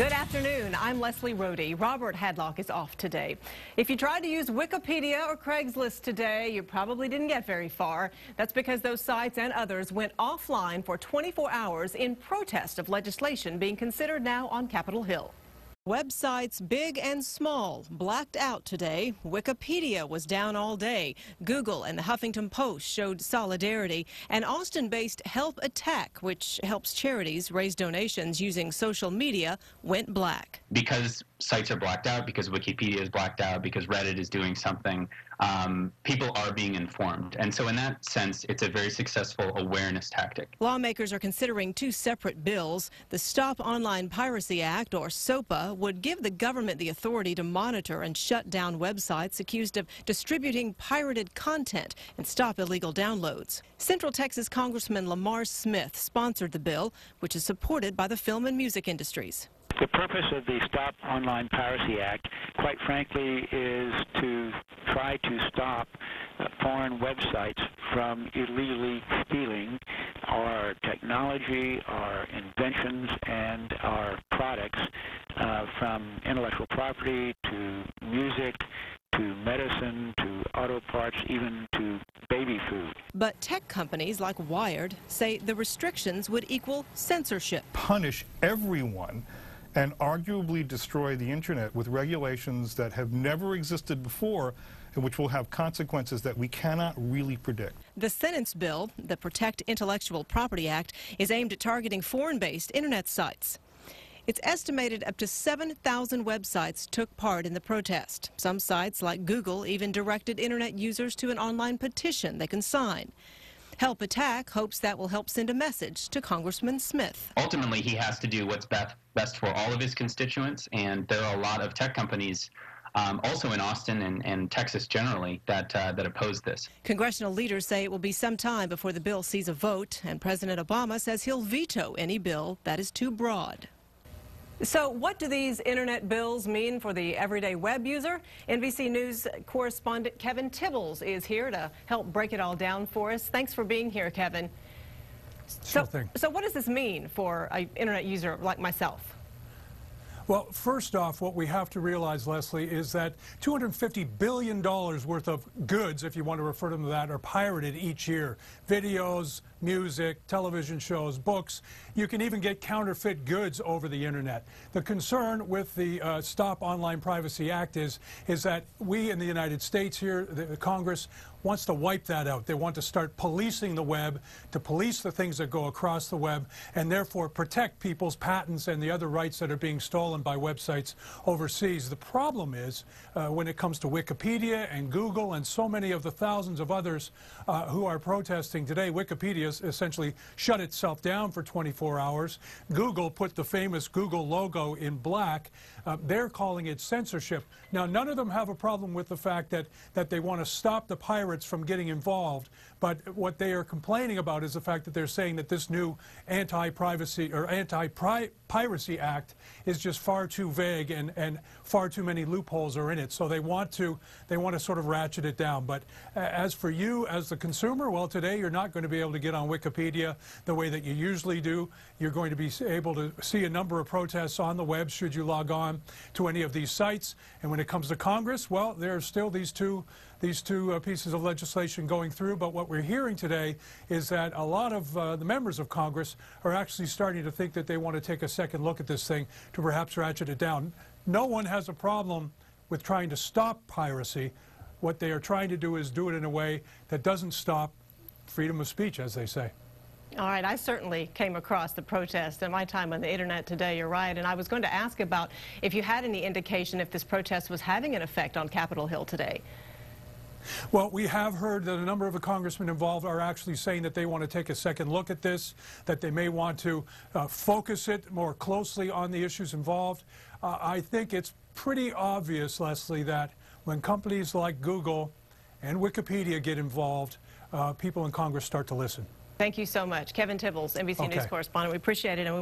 Good afternoon. I'm Leslie Rohde. Robert Hadlock is off today. If you tried to use Wikipedia or Craigslist today, you probably didn't get very far. That's because those sites and others went offline for 24 hours in protest of legislation being considered now on Capitol Hill. Websites big and small blacked out today. Wikipedia was down all day. Google and the Huffington Post showed solidarity. And Austin-based Help Attack, which helps charities raise donations using social media, went black. Because sites are blacked out, because Wikipedia is blacked out, because Reddit is doing something, people are being informed. And so in that sense, it's a very successful awareness tactic. Lawmakers are considering two separate bills. The Stop Online Piracy Act, or SOPA, would give the government the authority to monitor and shut down websites accused of distributing pirated content and stop illegal downloads. Central Texas Congressman Lamar Smith sponsored the bill, which is supported by the film and music industries. The purpose of the Stop Online Piracy Act, quite frankly, is to try to stop foreign websites from illegally stealing our technology, our inventions, and our products from intellectual property to music to medicine to auto parts, even to baby food. But tech companies like Wired say the restrictions would equal censorship. Punish everyone and arguably destroy the internet with regulations that have never existed before and which will have consequences that we cannot really predict. The Senate's bill, the Protect Intellectual Property Act, is aimed at targeting foreign-based internet sites. It's estimated up to 7,000 websites took part in the protest. Some sites, like Google, even directed internet users to an online petition they can sign. Help Attack hopes that will help send a message to Congressman Smith. Ultimately, he has to do what's best for all of his constituents, and there are a lot of tech companies also in Austin and Texas generally that oppose this. Congressional leaders say it will be some time before the bill sees a vote, and President Obama says he'll veto any bill that is too broad. So what do these internet bills mean for the everyday web user? NBC News correspondent Kevin Tibbles is here to help break it all down for us. Thanks for being here, Kevin. Sure thing. So what does this mean for an internet user like myself? Well, first off, what we have to realize, Leslie, is that $250 billion worth of goods, if you want to refer to them to that, are pirated each year. Videos, music, television shows, books. You can even get counterfeit goods over the internet. The concern with the Stop Online Privacy Act is that we in the United States here, the Congress, wants to wipe that out. They want to start policing the web, to police the things that go across the web, and therefore protect people's patents and the other rights that are being stolen by websites overseas. The problem is, when it comes to Wikipedia and Google and so many of the thousands of others who are protesting today, Wikipedia essentially shut itself down for 24 hours. Google put the famous Google logo in black. They're calling it censorship. Now, none of them have a problem with the fact that they want to stop the pirates from getting involved, but what they are complaining about is the fact that they're saying that this new anti-privacy or anti-piracy act is just far too vague and far too many loopholes are in it. So they want to sort of ratchet it down. But as for you as the consumer, well, today you're not going to be able to get on Wikipedia the way that you usually do. You're going to be able to see a number of protests on the web should you log on to any of these sites. And when it comes to Congress, well, there are still these two pieces of legislation going through, but what we're hearing today is that a lot of the members of Congress are actually starting to think that they want to take a second look at this thing to perhaps ratchet it down. No one has a problem with trying to stop piracy. What they are trying to do is do it in a way that doesn't stop freedom of speech, as they say. All right, I certainly came across the protest in my time on the internet today, you're right, and I was going to ask about if you had any indication if this protest was having an effect on Capitol Hill today. Well, we have heard that a number of the congressmen involved are actually saying that they want to take a second look at this, that they may want to focus it more closely on the issues involved. I think it's pretty obvious, Leslie, that when companies like Google and Wikipedia get involved, people in Congress start to listen. Thank you so much. Kevin Tibbles, NBC News correspondent. We appreciate it. And we